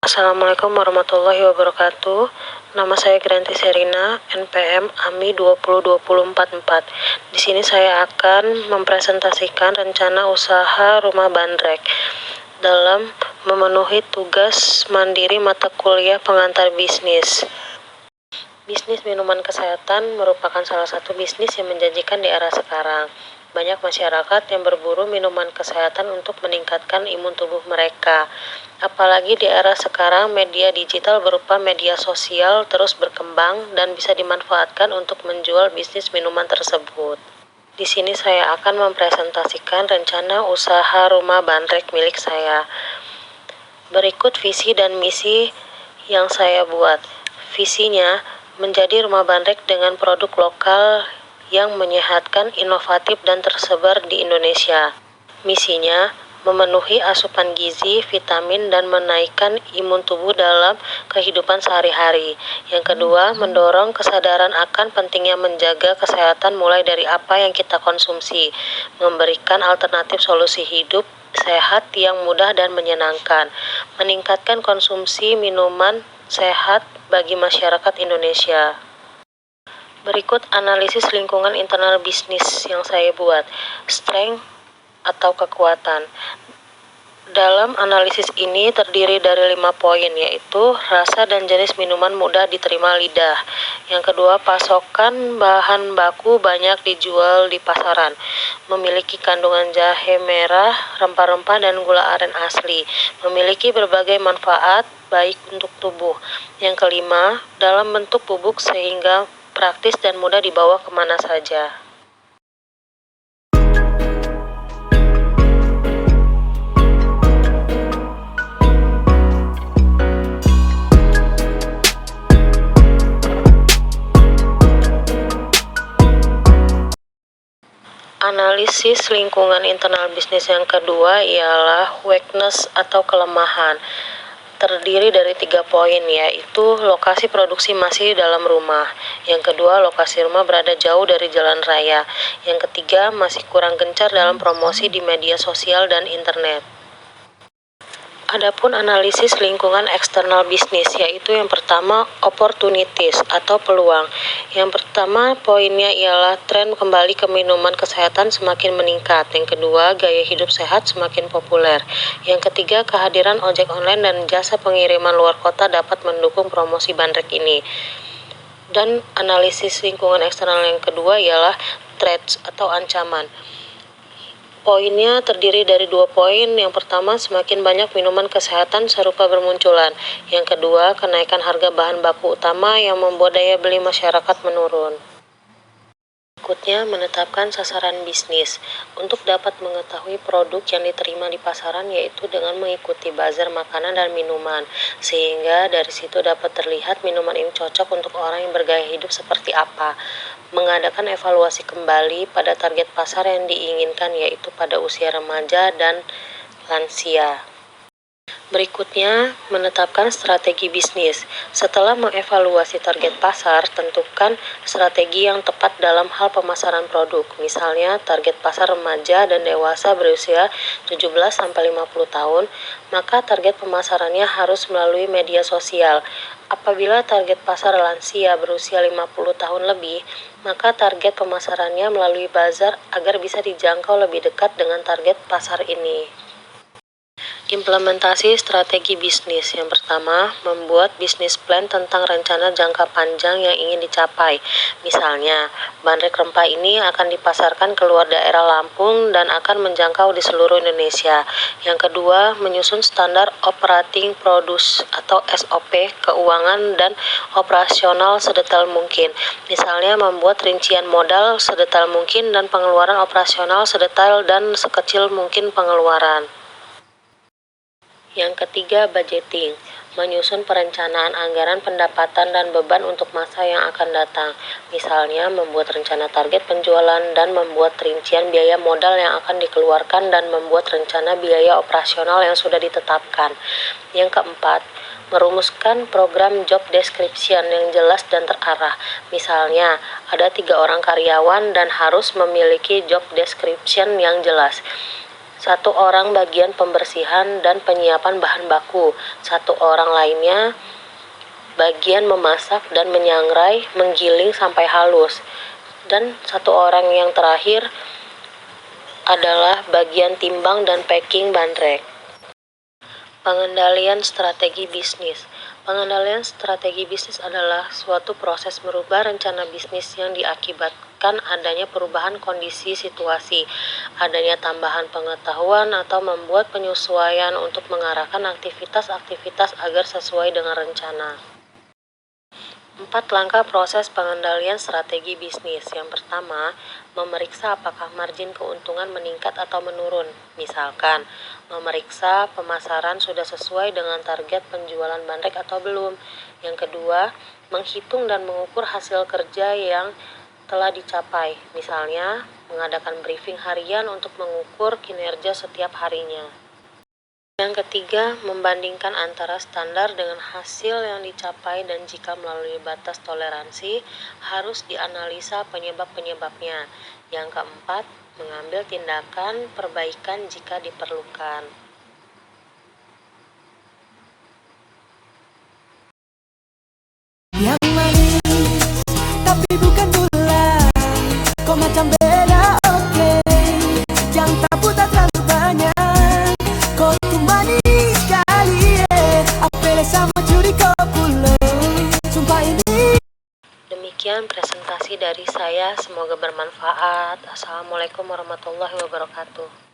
Assalamualaikum warahmatullahi wabarakatuh. Nama saya Granti Serina, NPM AMI 202044. Di sini saya akan mempresentasikan rencana usaha rumah bandrek dalam memenuhi tugas mandiri mata kuliah pengantar bisnis. Bisnis minuman kesehatan merupakan salah satu bisnis yang menjanjikan di era sekarang. Banyak masyarakat yang berburu minuman kesehatan untuk meningkatkan imun tubuh mereka. Apalagi di era sekarang, media digital berupa media sosial terus berkembang dan bisa dimanfaatkan untuk menjual bisnis minuman tersebut. Di sini saya akan mempresentasikan rencana usaha rumah bandrek milik saya. Berikut visi dan misi yang saya buat. Visinya, menjadi rumah bandrek dengan produk lokal yang menyehatkan, inovatif, dan tersebar di Indonesia. Misinya, memenuhi asupan gizi, vitamin, dan menaikkan imun tubuh dalam kehidupan sehari-hari. Yang kedua, mendorong kesadaran akan pentingnya menjaga kesehatan mulai dari apa yang kita konsumsi, memberikan alternatif solusi hidup sehat yang mudah dan menyenangkan, meningkatkan konsumsi minuman sehat bagi masyarakat Indonesia. Berikut analisis lingkungan internal bisnis yang saya buat. Strength atau kekuatan. Dalam analisis ini terdiri dari 5 poin, yaitu rasa dan jenis minuman mudah diterima lidah. Yang kedua, pasokan bahan baku banyak dijual di pasaran. Memiliki kandungan jahe merah, rempah-rempah, dan gula aren asli. Memiliki berbagai manfaat baik untuk tubuh. Yang kelima, dalam bentuk bubuk sehingga praktis dan mudah dibawa kemana saja. Analisis lingkungan internal bisnis yang kedua ialah weakness atau kelemahan. Terdiri dari 3 poin, yaitu lokasi produksi masih dalam rumah. Yang kedua, lokasi rumah berada jauh dari jalan raya. Yang ketiga, masih kurang gencar dalam promosi di media sosial dan internet. Adapun analisis lingkungan eksternal bisnis, yaitu yang pertama opportunities atau peluang. Yang pertama poinnya ialah tren kembali ke minuman kesehatan semakin meningkat. Yang kedua, gaya hidup sehat semakin populer. Yang ketiga, kehadiran ojek online dan jasa pengiriman luar kota dapat mendukung promosi bandrek ini. Dan analisis lingkungan eksternal yang kedua ialah threats atau ancaman. Poinnya terdiri dari 2 poin. Yang pertama, semakin banyak minuman kesehatan serupa bermunculan. Yang kedua, kenaikan harga bahan baku utama yang membuat daya beli masyarakat menurun. Berikutnya, menetapkan sasaran bisnis. Untuk dapat mengetahui produk yang diterima di pasaran, yaitu dengan mengikuti bazar makanan dan minuman, sehingga dari situ dapat terlihat minuman ini cocok untuk orang yang bergaya hidup seperti apa. Mengadakan evaluasi kembali pada target pasar yang diinginkan, yaitu pada usia remaja dan lansia. Berikutnya, menetapkan strategi bisnis. Setelah mengevaluasi target pasar, tentukan strategi yang tepat dalam hal pemasaran produk. Misalnya, target pasar remaja dan dewasa berusia 17-50 tahun, maka target pemasarannya harus melalui media sosial. Apabila target pasar lansia berusia 50 tahun lebih, maka target pemasarannya melalui bazar agar bisa dijangkau lebih dekat dengan target pasar ini. Implementasi strategi bisnis. Yang pertama, membuat bisnis plan tentang rencana jangka panjang yang ingin dicapai. Misalnya, bandrek rempah ini akan dipasarkan keluar daerah Lampung dan akan menjangkau di seluruh Indonesia. Yang kedua, menyusun standar operating produce atau SOP, keuangan dan operasional sedetail mungkin. Misalnya, membuat rincian modal sedetail mungkin dan pengeluaran operasional sedetail dan sekecil mungkin pengeluaran. Yang ketiga, budgeting. Menyusun perencanaan anggaran pendapatan dan beban untuk masa yang akan datang. Misalnya, membuat rencana target penjualan dan membuat rincian biaya modal yang akan dikeluarkan dan membuat rencana biaya operasional yang sudah ditetapkan. Yang keempat, merumuskan program job description yang jelas dan terarah. Misalnya, ada 3 orang karyawan dan harus memiliki job description yang jelas. Satu orang bagian pembersihan dan penyiapan bahan baku, satu orang lainnya bagian memasak dan menyangrai, menggiling sampai halus, dan satu orang yang terakhir adalah bagian timbang dan packing bandrek. Pengendalian strategi bisnis. Pengendalian strategi bisnis adalah suatu proses merubah rencana bisnis yang diakibatkan adanya perubahan kondisi situasi, adanya tambahan pengetahuan atau membuat penyesuaian untuk mengarahkan aktivitas-aktivitas agar sesuai dengan rencana. 4 langkah proses pengendalian strategi bisnis. Yang pertama, memeriksa apakah margin keuntungan meningkat atau menurun. Misalkan, memeriksa pemasaran sudah sesuai dengan target penjualan bandrek atau belum. Yang kedua, menghitung dan mengukur hasil kerja yang telah dicapai. Misalnya, mengadakan briefing harian untuk mengukur kinerja setiap harinya. Yang ketiga, membandingkan antara standar dengan hasil yang dicapai dan jika melalui batas toleransi, harus dianalisa penyebab-penyebabnya. Yang keempat, mengambil tindakan perbaikan jika diperlukan. Yang manis, tapi bukan gula. Kok macam beda, oke. Yang tak putar terlalu banyak. Kok tu manis sekali, apel sama curi kopulo. Sumpah ini. Demikian presentasi dari saya, semoga bermanfaat. Assalamualaikum warahmatullahi wabarakatuh.